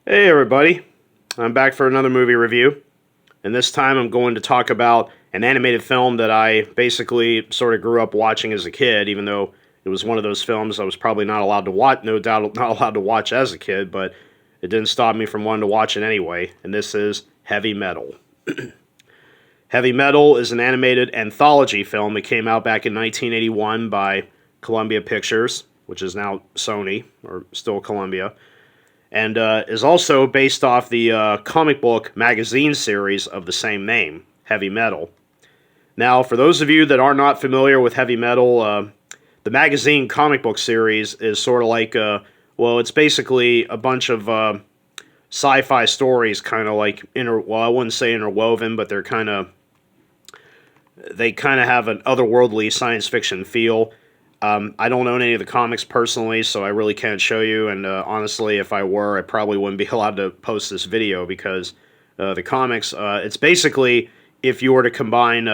Hey everybody, I'm back for another movie review, and this time I'm going to talk about an animated film that I basically sort of grew up watching as a kid, even though it was one of those films I was probably not allowed to watch, no doubt not allowed to watch as a kid, but it didn't stop me from wanting to watch it anyway, and this is Heavy Metal. Heavy Metal is an animated anthology film that came out back in 1981 by Columbia Pictures, which is now Sony, or still Columbia, and is also based off the comic book magazine series of the same name, Heavy Metal. Now, for those of you that are not familiar with Heavy Metal, the magazine comic book series is sort of like, well, it's basically a bunch of sci-fi stories, kind of like, well, I wouldn't say interwoven, but they kind of have an otherworldly science fiction feel. I don't own any of the comics personally, so I really can't show you. And honestly, if I were, I probably wouldn't be allowed to post this video because the comics, it's basically if you were to combine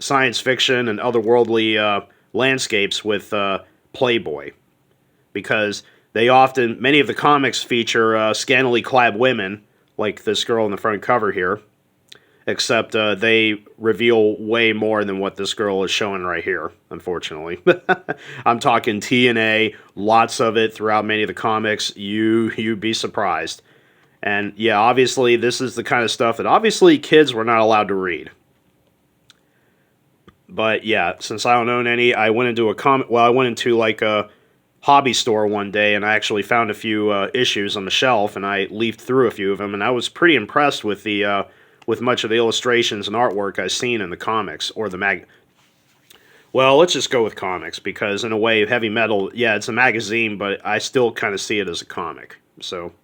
science fiction and otherworldly landscapes with Playboy. Because many of the comics feature scantily clad women, like this girl in the front cover here. Except they reveal way more than what this girl is showing right here, unfortunately. I'm talking TNA, lots of it throughout many of the comics. You'd be surprised. And yeah, obviously this is the kind of stuff that obviously kids were not allowed to read. But yeah, since I don't own any, I went into I went into like a hobby store one day and I actually found a few issues on the shelf and I leafed through a few of them and I was pretty impressed with with much of the illustrations and artwork I've seen in the comics, or Well, let's just go with comics, because in a way, Heavy Metal, yeah, it's a magazine, but I still kind of see it as a comic, so...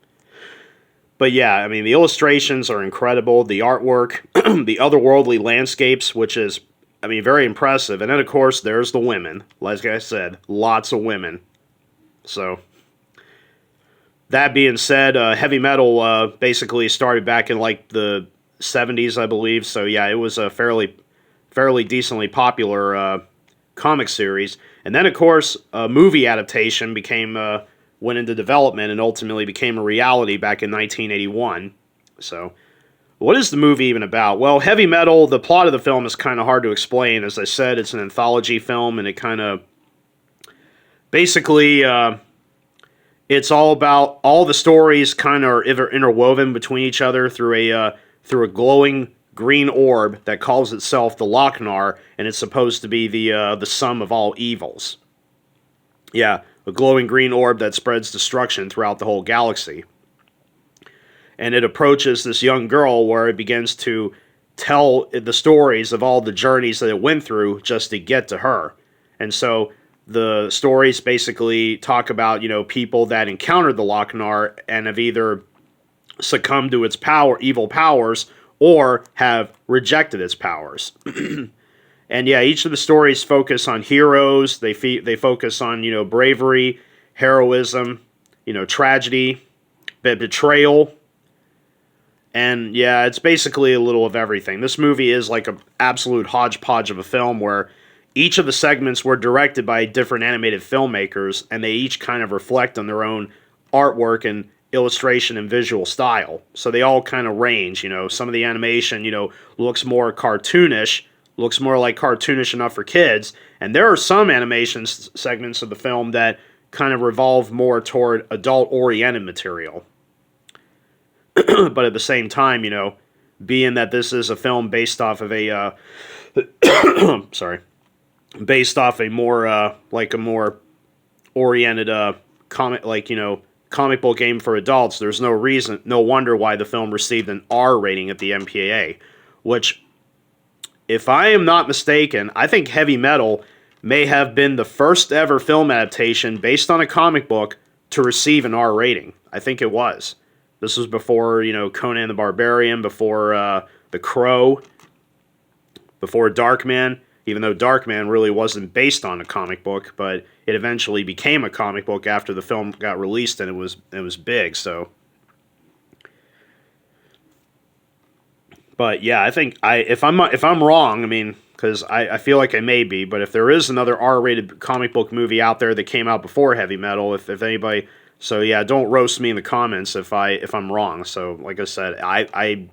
But yeah, I mean, the illustrations are incredible, the artwork, the otherworldly landscapes, which is, I mean, very impressive, and then, of course, there's the women. Like I said, lots of women. So... That being said, Heavy Metal basically started back in, like, the 70s, I believe. So yeah, it was a fairly decently popular comic series. And then, of course, a movie adaptation went into development and ultimately became a reality back in 1981. So, what is the movie even about? Well, Heavy Metal, the plot of the film is kind of hard to explain. As I said, it's an anthology film, and it kind of basically it's all about all the stories kind of are interwoven between each other through a glowing green orb that calls itself the Lochnar, and it's supposed to be the sum of all evils. Yeah, a glowing green orb that spreads destruction throughout the whole galaxy. And it approaches this young girl where it begins to tell the stories of all the journeys that it went through just to get to her. And so the stories basically talk about, people that encountered the Lochnar and have either succumbed to its evil powers, or have rejected its powers. And yeah, each of the stories focus on heroes. They focus on, bravery, heroism, tragedy, betrayal. And yeah, it's basically a little of everything. This movie is like an absolute hodgepodge of a film where each of the segments were directed by different animated filmmakers, and they each kind of reflect on their own artwork and illustration and visual style. So they all kind of range, some of the animation, looks more cartoonish, looks more like cartoonish enough for kids, and there are some animation segments of the film that kind of revolve more toward adult-oriented material. But at the same time, being that this is a film based off of a, based off a more, like a more oriented, comic book game for adults, there's no wonder why the film received an R rating at the MPAA, which, if I am not mistaken, I think Heavy Metal may have been the first ever film adaptation based on a comic book to receive an R rating. I think it was. This was before, Conan the Barbarian, before The Crow, before Darkman, even though Darkman really wasn't based on a comic book, but it eventually became a comic book after the film got released, and it was big. So, but yeah, I think if I'm wrong, I mean, because I feel like I may be, but if there is another R-rated comic book movie out there that came out before Heavy Metal, if anybody So yeah, don't roast me in the comments if I'm wrong. So like I said, I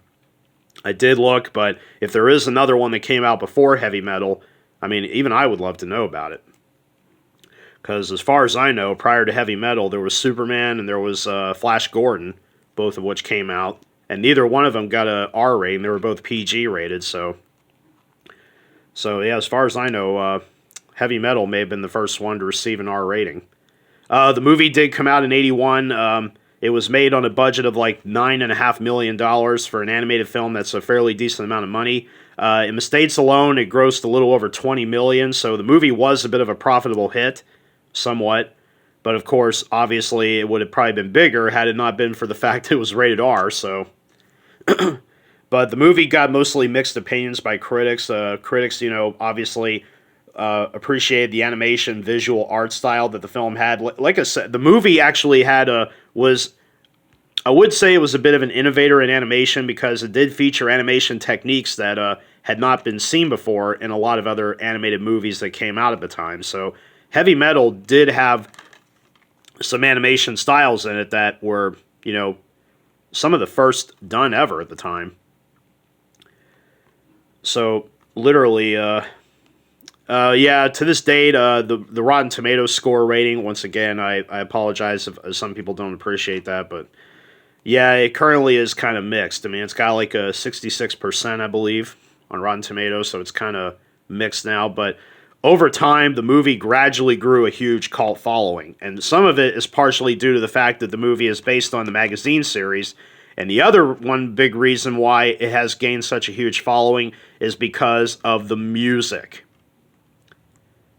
did look, but if there is another one that came out before Heavy Metal, I mean, even I would love to know about it. Because as far as I know, prior to Heavy Metal, there was Superman and there was Flash Gordon, both of which came out, and neither one of them got a R rating. They were both PG rated. So yeah, as far as I know, Heavy Metal may have been the first one to receive an R rating. The movie did come out in '81. It was made on a budget of like $9.5 million for an animated film. That's a fairly decent amount of money. In the States alone, it grossed a little over $20 million. So the movie was a bit of a profitable hit, somewhat. But of course, obviously, it would have probably been bigger had it not been for the fact it was rated R. So, but the movie got mostly mixed opinions by critics. Critics, obviously appreciated the animation, visual art style that the film had. Like I said, the movie actually I would say it was a bit of an innovator in animation because it did feature animation techniques that had not been seen before in a lot of other animated movies that came out at the time. So Heavy Metal did have some animation styles in it that were, some of the first done ever at the time. So literally, to this date, the Rotten Tomatoes score rating, once again, I apologize if some people don't appreciate that, but yeah, it currently is kind of mixed. I mean, it's got like a 66%, I believe, on Rotten Tomatoes, so it's kind of mixed now, but over time, the movie gradually grew a huge cult following, and some of it is partially due to the fact that the movie is based on the magazine series, and the other one big reason why it has gained such a huge following is because of the music.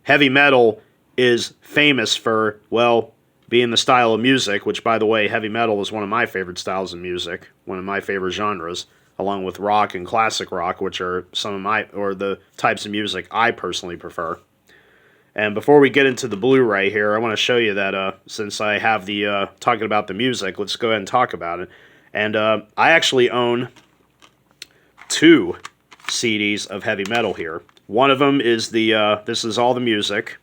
Heavy metal is famous for, well, being the style of music, which, by the way, heavy metal is one of my favorite styles of music, one of my favorite genres, along with rock and classic rock, which are the types of music I personally prefer. And before we get into the Blu-ray here, I want to show you that since I have the talking about the music, let's go ahead and talk about it. And I actually own 2 CDs of heavy metal here. One of them is this is all the music.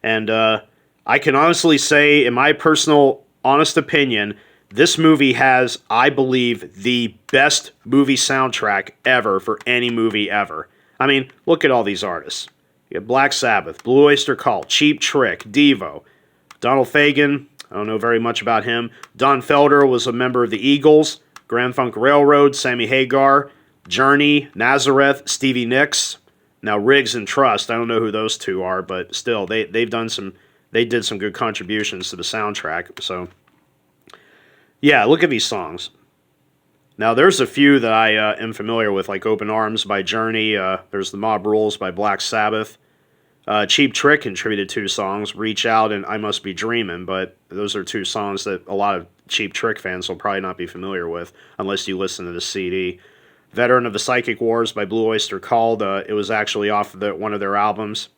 And I can honestly say, in my personal, honest opinion, this movie has, I believe, the best movie soundtrack ever for any movie ever. I mean, look at all these artists. You have Black Sabbath, Blue Oyster Cult, Cheap Trick, Devo, Donald Fagen. I don't know very much about him. Don Felder was a member of the Eagles, Grand Funk Railroad, Sammy Hagar, Journey, Nazareth, Stevie Nicks. Now Riggs and Trust, I don't know who those two are, but still, they did some good contributions to the soundtrack. So, yeah, look at these songs. Now, there's a few that I am familiar with, like Open Arms by Journey. There's The Mob Rules by Black Sabbath. Cheap Trick contributed 2 songs, Reach Out and I Must Be Dreamin', but those are 2 songs that a lot of Cheap Trick fans will probably not be familiar with, unless you listen to the CD. Veteran of the Psychic Wars by Blue Oyster Cult. It was actually off of one of their albums.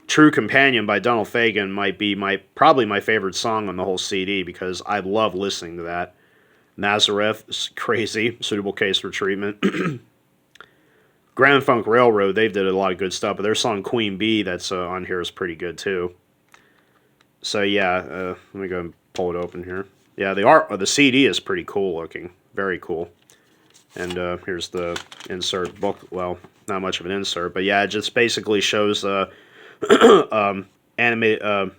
True Companion by Donald Fagen might be probably my favorite song on the whole CD because I love listening to that. Nazareth is crazy. Suitable Case for Treatment. Grand Funk Railroad, they did a lot of good stuff, but their song Queen Bee that's on here is pretty good too. So yeah, let me go and pull it open here. Yeah, the CD is pretty cool looking. Very cool. And here's the insert book. Well, not much of an insert, but yeah, it just basically shows animated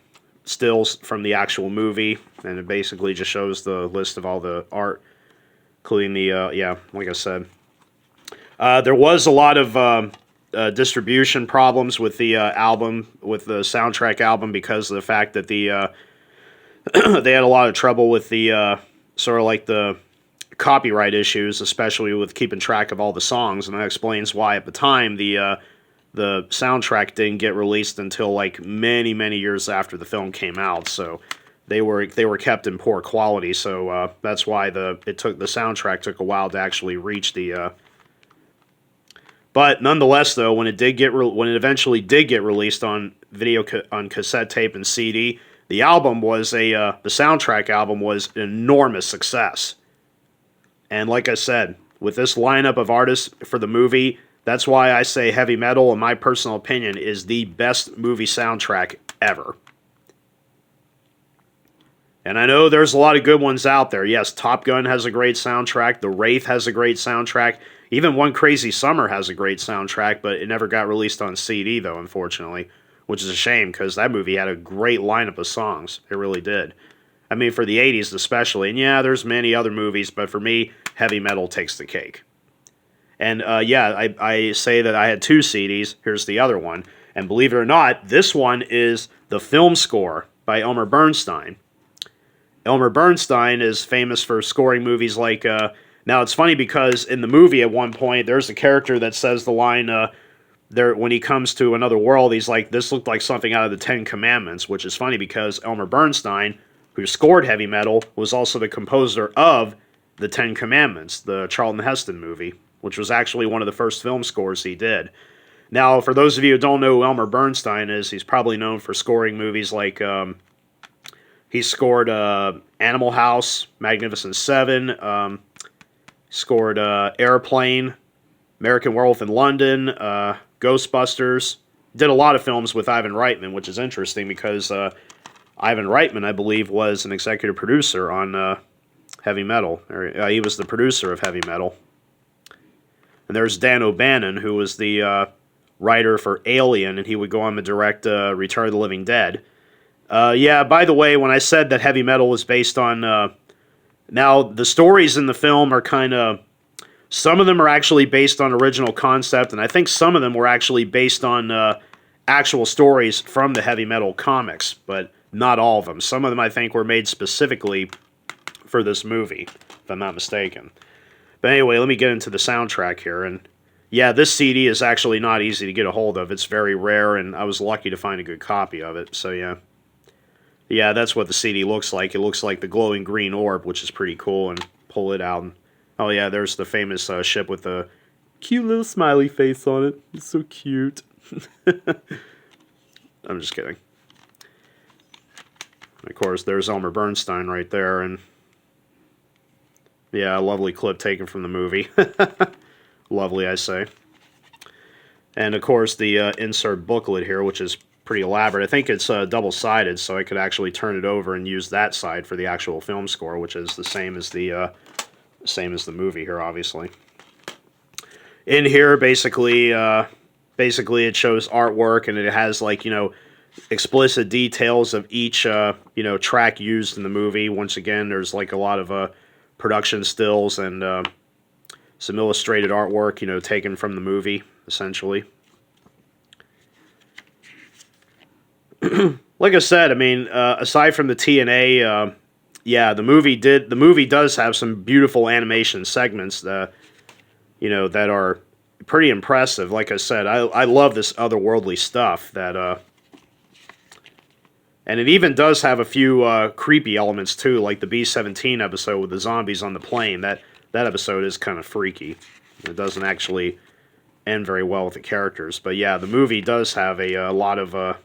stills from the actual movie, and it basically just shows the list of all the art, including the like I said, there was a lot of distribution problems with the album, with the soundtrack album, because of the fact that they had a lot of trouble with the sort of like the copyright issues, especially with keeping track of all the songs, and that explains why at the time the soundtrack didn't get released until like many years after the film came out. So they were kept in poor quality. So that's why the soundtrack took a while to actually reach the. But nonetheless, though, when it eventually did get released on on cassette tape and CD, the soundtrack album was an enormous success. And like I said, with this lineup of artists for the movie, that's why I say Heavy Metal, in my personal opinion, is the best movie soundtrack ever. And I know there's a lot of good ones out there. Yes, Top Gun has a great soundtrack. The Wraith has a great soundtrack. Even One Crazy Summer has a great soundtrack, but it never got released on CD, though, unfortunately. Which is a shame, because that movie had a great lineup of songs. It really did. I mean, for the 80s especially. And yeah, there's many other movies, but for me, Heavy Metal takes the cake. And yeah, I say that I had 2 CDs. Here's the other one. And believe it or not, this one is the film score by Elmer Bernstein. Elmer Bernstein is famous for scoring movies like... now, it's funny because in the movie at one point, there's a character that says the line... when he comes to another world, he's like, this looked like something out of the Ten Commandments, which is funny because Elmer Bernstein, who scored Heavy Metal, was also the composer of the Ten Commandments, the Charlton Heston movie, which was actually one of the first film scores he did. Now, for those of you who don't know who Elmer Bernstein is, he's probably known for scoring movies like, he scored Animal House, Magnificent Seven, scored Airplane, American Werewolf in London, Ghostbusters. Did a lot of films with Ivan Reitman, which is interesting because Ivan Reitman, I believe, was an executive producer on Heavy Metal. He was the producer of Heavy Metal. And there's Dan O'Bannon, who was the writer for Alien, and he would go on to direct Return of the Living Dead. Yeah, by the way, when I said that Heavy Metal was based on... now, the stories in the film are kind of... Some of them are actually based on original concept, and I think some of them were actually based on actual stories from the Heavy Metal comics, but not all of them. Some of them, I think, were made specifically for this movie, if I'm not mistaken. But anyway, let me get into the soundtrack here. And yeah, this CD is actually not easy to get a hold of. It's very rare, and I was lucky to find a good copy of it. So yeah. Yeah, that's what the CD looks like. It looks like the glowing green orb, which is pretty cool. And pull it out. And, oh yeah, there's the famous ship with the cute little smiley face on it. It's so cute. I'm just kidding. Of course, there's Elmer Bernstein right there, and yeah, a lovely clip taken from the movie. Lovely, I say. And of course, the insert booklet here, which is pretty elaborate. I think it's double-sided, so I could actually turn it over and use that side for the actual film score, which is the same as the movie here, obviously. In here, basically it shows artwork, and it has, like, you know, explicit details of each you know, track used in the movie. Once again, there's like a lot of production stills and some illustrated artwork, you know, taken from the movie, essentially. Like I said, I mean, aside from the TNA, yeah, the movie does have some beautiful animation segments that, you know, that are pretty impressive. Like I said, I love this otherworldly stuff that and it even does have a few creepy elements too, like the B-17 episode with the zombies on the plane. That episode is kind of freaky. It doesn't actually end very well with the characters, but yeah, the movie does have a lot of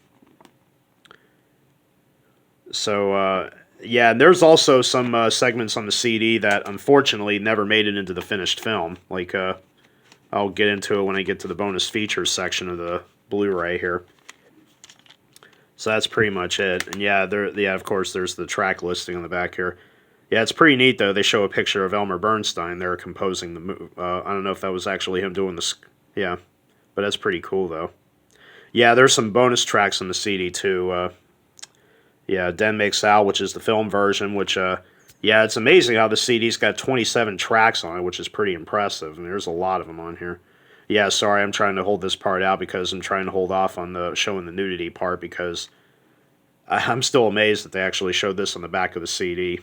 yeah, and there's also some segments on the CD that unfortunately never made it into the finished film. Like, I'll get into it when I get to the bonus features section of the Blu-ray here. So that's pretty much it. And yeah, of course, there's the track listing on the back here. Yeah, it's pretty neat, though. They show a picture of Elmer Bernstein there composing the movie. I don't know if that was actually him doing this. Yeah, but that's pretty cool, though. Yeah, there's some bonus tracks on the CD, too. Yeah, Den Makes Out, which is the film version, which, yeah, it's amazing how the CD's got 27 tracks on it, which is pretty impressive. And there's a lot of them on here. Yeah, sorry, I'm trying to hold this part out because I'm trying to hold off on the showing the nudity part because I'm still amazed that they actually showed this on the back of the CD.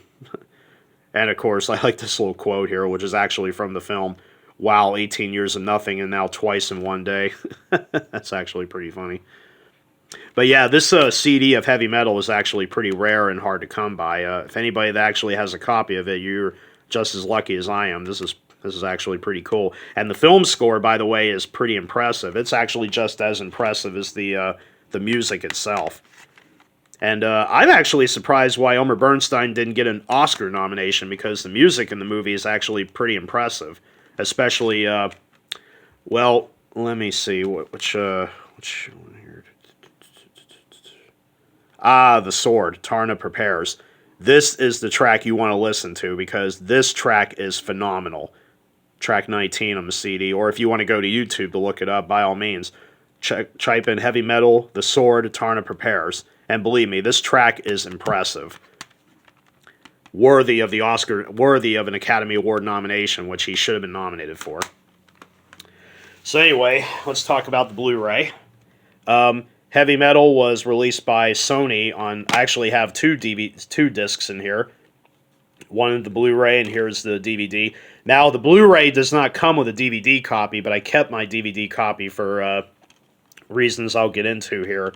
And, of course, I like this little quote here, which is actually from the film, "Wow, 18 years of nothing and now twice in one day." That's actually pretty funny. But yeah, this CD of Heavy Metal is actually pretty rare and hard to come by. If anybody that actually has a copy of it, you're just as lucky as I am. This is actually pretty cool. And the film score, by the way, is pretty impressive. It's actually just as impressive as the music itself. And I'm actually surprised why Elmer Bernstein didn't get an Oscar nomination, because the music in the movie is actually pretty impressive. Especially, well, let me see, which one here? Ah, The Sword, Tarna Prepares. this is the track you want to listen to because this track is phenomenal. Track 19 on the CD, or if you want to go to YouTube to look it up, by all means, type in Heavy Metal, The Sword, Tarna Prepares. And believe me, this track is impressive. Worthy of the Oscar, worthy of an Academy Award nomination, which he should have been nominated for. So anyway, let's talk about the Blu-ray. Heavy Metal was released by Sony on. I actually have two discs in here. One of the Blu-ray, and here's the DVD. Now, the Blu-ray does not come with a DVD copy, but I kept my DVD copy for reasons I'll get into here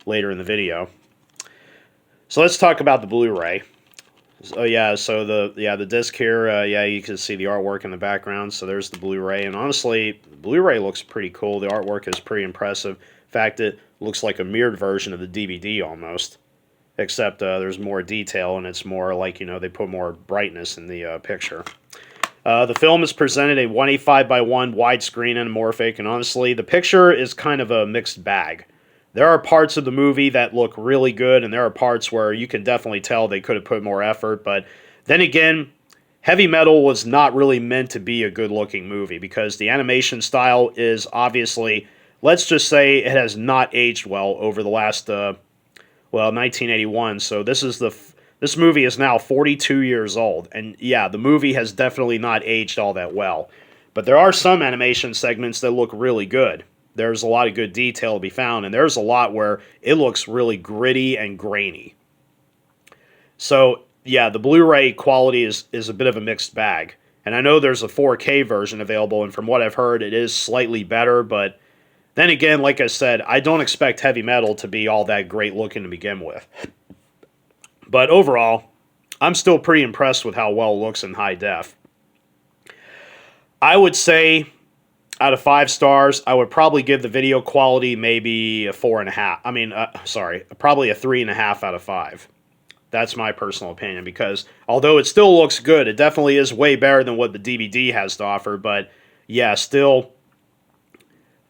later in the video. So let's talk about the Blu-ray. So the disc here, you can see the artwork in the background. So there's the Blu-ray, and honestly, the Blu-ray looks pretty cool. The artwork is pretty impressive. In fact, it looks like a mirrored version of the DVD almost. Except there's more detail, and it's more like, they put more brightness in the picture. The film is presented a 185x1 widescreen anamorphic, and honestly, the picture is kind of a mixed bag. There are parts of the movie that look really good, and there are parts where you can definitely tell they could have put more effort, but then again, Heavy Metal was not really meant to be a good-looking movie, because the animation style is obviously, let's just say, it has not aged well over the last... 1981, so this movie is now 42 years old, and yeah, the movie has definitely not aged all that well. But there are some animation segments that look really good. There's a lot of good detail to be found, and there's a lot where it looks really gritty and grainy. So, yeah, the Blu-ray quality is a bit of a mixed bag. And I know there's a 4K version available, and from what I've heard, it is slightly better, but then again, like I said, I don't expect Heavy Metal to be all that great looking to begin with. But overall, I'm still pretty impressed with how well it looks in high def. I would say, out of 5 stars, I would probably give the video quality maybe a 4.5. Probably a 3.5 out of 5. That's my personal opinion, because although it still looks good, it definitely is way better than what the DVD has to offer, but yeah, still...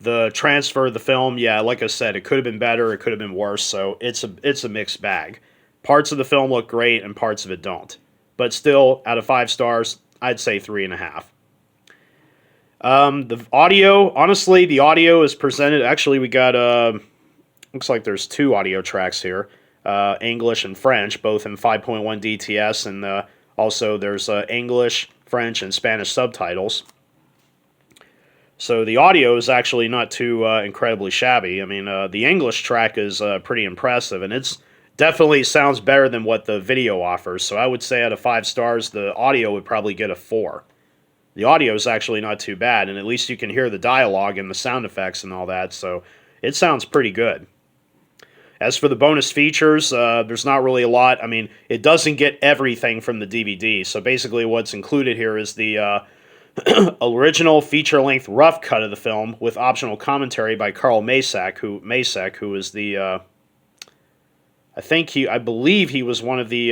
The transfer of the film, yeah, like I said, it could have been better, it could have been worse, so it's a mixed bag. Parts of the film look great, and parts of it don't. But still, out of 5 stars, I'd say 3.5. The audio, honestly, the audio is presented, actually we got, looks like there's 2 audio tracks here, English and French, both in 5.1 DTS, and also there's English, French, and Spanish subtitles. So the audio is actually not too incredibly shabby. I mean, the English track is pretty impressive, and it's definitely sounds better than what the video offers. So I would say out of 5 stars, the audio would probably get a 4. The audio is actually not too bad, and at least you can hear the dialogue and the sound effects and all that, so it sounds pretty good. As for the bonus features, there's not really a lot. I mean, it doesn't get everything from the DVD, so basically what's included here is the... original feature-length rough cut of the film with optional commentary by Carl Macek, who is the I believe he was one of the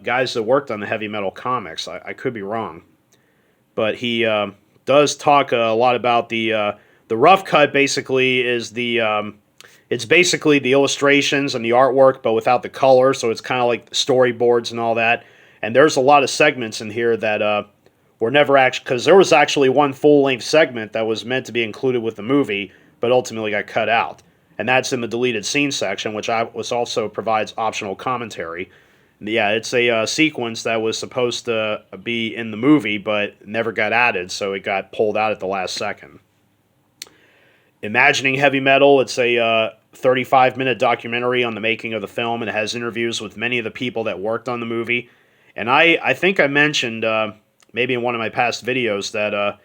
guys that worked on the Heavy Metal comics. I could be wrong, but he does talk a lot about the rough cut. Basically, is it's basically the illustrations and the artwork, but without the color. So it's kind of like the storyboards and all that. And there's a lot of segments in here that were never actually... Because there was actually one full-length segment that was meant to be included with the movie, but ultimately got cut out. And that's in the deleted scene section, which also provides optional commentary. Yeah, it's a sequence that was supposed to be in the movie, but never got added, so it got pulled out at the last second. Imagining Heavy Metal, it's a 35-minute documentary on the making of the film, and it has interviews with many of the people that worked on the movie. And I think I mentioned, maybe in one of my past videos, that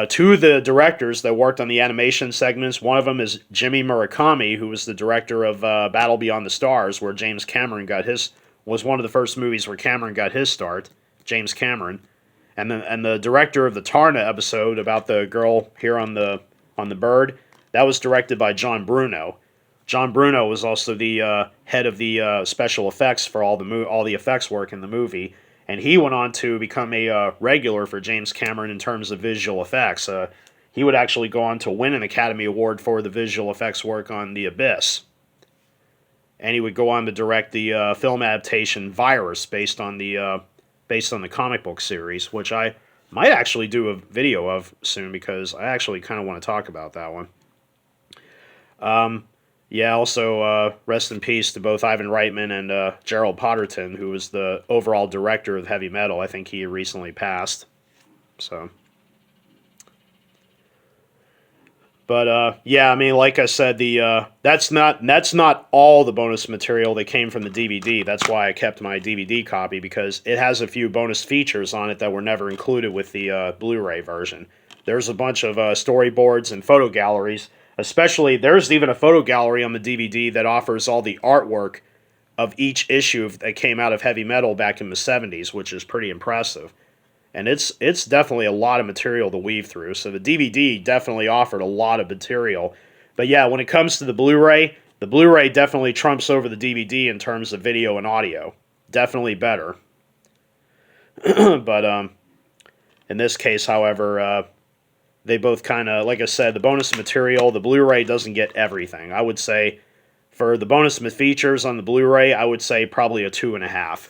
2 of the directors that worked on the animation segments, one of them is Jimmy Murakami, who was the director of Battle Beyond the Stars, where James Cameron was one of the first movies where Cameron got his start, James Cameron. And the director of the Tarna episode about the girl here on the bird, that was directed by John Bruno. John Bruno was also the head of the special effects for all the effects work in the movie, and he went on to become a regular for James Cameron in terms of visual effects. He would actually go on to win an Academy Award for the visual effects work on The Abyss. and he would go on to direct the film adaptation Virus, based on the comic book series, which I might actually do a video of soon because I actually kind of want to talk about that one. Yeah, also rest in peace to both Ivan Reitman and Gerald Potterton, who was the overall director of Heavy Metal. I think he recently passed. So, but yeah, I mean, like I said, the that's not all the bonus material that came from the DVD. That's why I kept my DVD copy, because it has a few bonus features on it that were never included with the Blu-ray version. There's a bunch of storyboards and photo galleries. Especially, there's even a photo gallery on the DVD that offers all the artwork of each issue that came out of Heavy Metal back in the 70s, which is pretty impressive. And it's definitely a lot of material to weave through. So the DVD definitely offered a lot of material. But yeah, when it comes to the Blu-ray definitely trumps over the DVD in terms of video and audio. Definitely better. But in this case, however, they both kind of, like I said, the bonus material, the Blu-ray doesn't get everything. I would say, for the bonus features on the Blu-ray, I would say probably a 2.5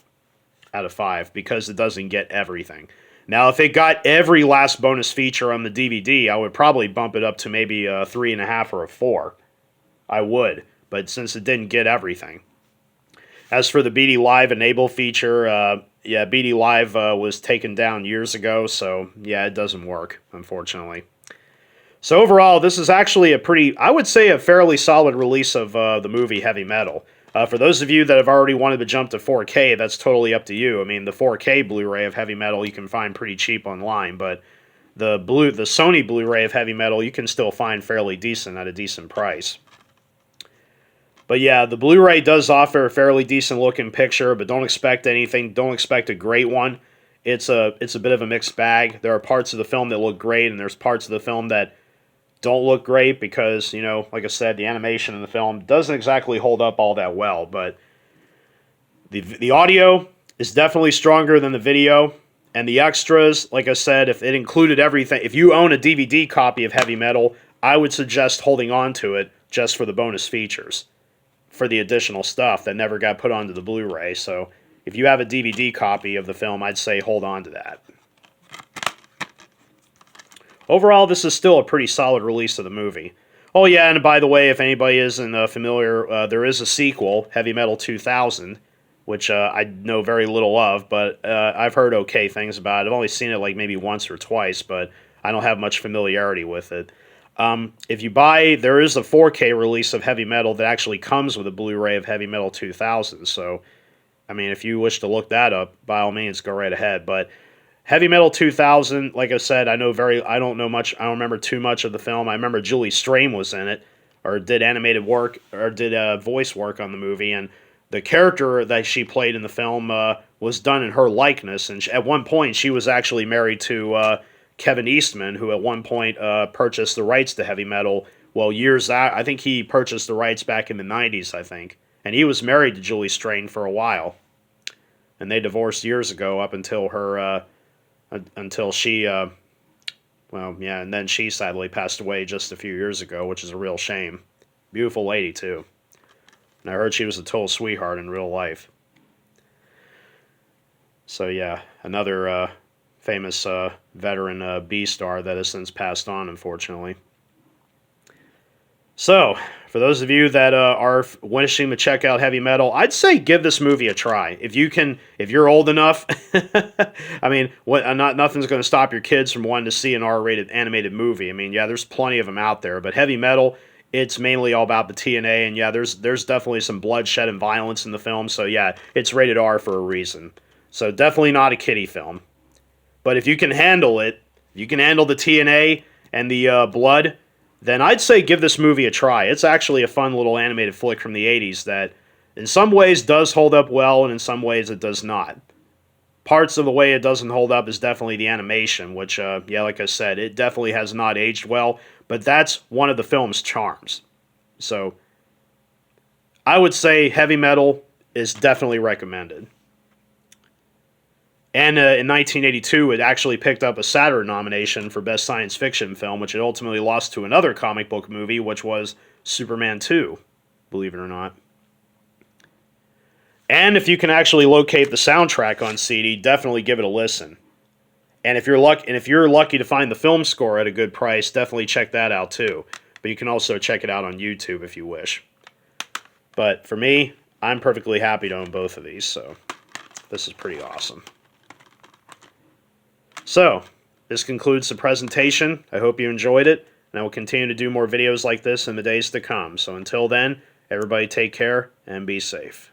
out of 5, because it doesn't get everything. Now, if it got every last bonus feature on the DVD, I would probably bump it up to maybe a 3.5 or a 4. I would, but since it didn't get everything. As for the BD Live Enable feature, yeah, BD Live was taken down years ago, so yeah, it doesn't work, unfortunately. So overall, this is actually I would say a fairly solid release of the movie Heavy Metal. For those of you that have already wanted to jump to 4K, that's totally up to you. I mean, the 4K Blu-ray of Heavy Metal you can find pretty cheap online, but the Sony Blu-ray of Heavy Metal you can still find fairly decent at a decent price. But yeah, the Blu-ray does offer a fairly decent looking picture, but don't expect anything. Don't expect a great one. It's a bit of a mixed bag. There are parts of the film that look great, and there's parts of the film that don't look great because, you know, like I said, the animation in the film doesn't exactly hold up all that well. But the audio is definitely stronger than the video, and the extras, like I said, if it included everything, if you own a DVD copy of Heavy Metal, I would suggest holding on to it just for the bonus features, for the additional stuff that never got put onto the Blu-ray. So if you have a DVD copy of the film, I'd say hold on to that. Overall, this is still a pretty solid release of the movie. Oh yeah, and by the way, if anybody isn't familiar, there is a sequel, Heavy Metal 2000, which I know very little of, but I've heard okay things about it. I've only seen it like maybe once or twice, but I don't have much familiarity with it. If you buy, there is a 4K release of Heavy Metal that actually comes with a Blu-ray of Heavy Metal 2000, so, I mean, if you wish to look that up, by all means, go right ahead. But Heavy Metal 2000, like I said, I don't remember too much of the film. I remember Julie Strain was in it, or did animated work, or did voice work on the movie, and the character that she played in the film was done in her likeness, and at one point she was actually married to Kevin Eastman, who at one point purchased the rights to Heavy Metal. Well, years out, I think he purchased the rights back in the 90s, I think. And he was married to Julie Strain for a while. And they divorced years ago up until she, well, yeah, and then she sadly passed away just a few years ago, which is a real shame. Beautiful lady, too. And I heard she was a total sweetheart in real life. So, yeah, another famous veteran B-star that has since passed on, unfortunately. So, for those of you that are wishing to check out Heavy Metal, I'd say give this movie a try. If you're old enough, I mean, nothing's going to stop your kids from wanting to see an R-rated animated movie. I mean, yeah, there's plenty of them out there, but Heavy Metal, it's mainly all about the TNA, and yeah, there's definitely some bloodshed and violence in the film, so yeah, it's rated R for a reason. So definitely not a kiddie film. But if you can handle it, you can handle the TNA and the blood, then I'd say give this movie a try. It's actually a fun little animated flick from the 80s that in some ways does hold up well, and in some ways it does not. Parts of the way it doesn't hold up is definitely the animation, which, yeah, like I said, it definitely has not aged well, but that's one of the film's charms. So, I would say Heavy Metal is definitely recommended. And in 1982, it actually picked up a Saturn nomination for Best Science Fiction Film, which it ultimately lost to another comic book movie, which was Superman 2, believe it or not. And if you can actually locate the soundtrack on CD, definitely give it a listen. And if you're lucky to find the film score at a good price, definitely check that out too. But you can also check it out on YouTube if you wish. But for me, I'm perfectly happy to own both of these, so this is pretty awesome. So, this concludes the presentation. I hope you enjoyed it, and I will continue to do more videos like this in the days to come. So until then, everybody take care and be safe.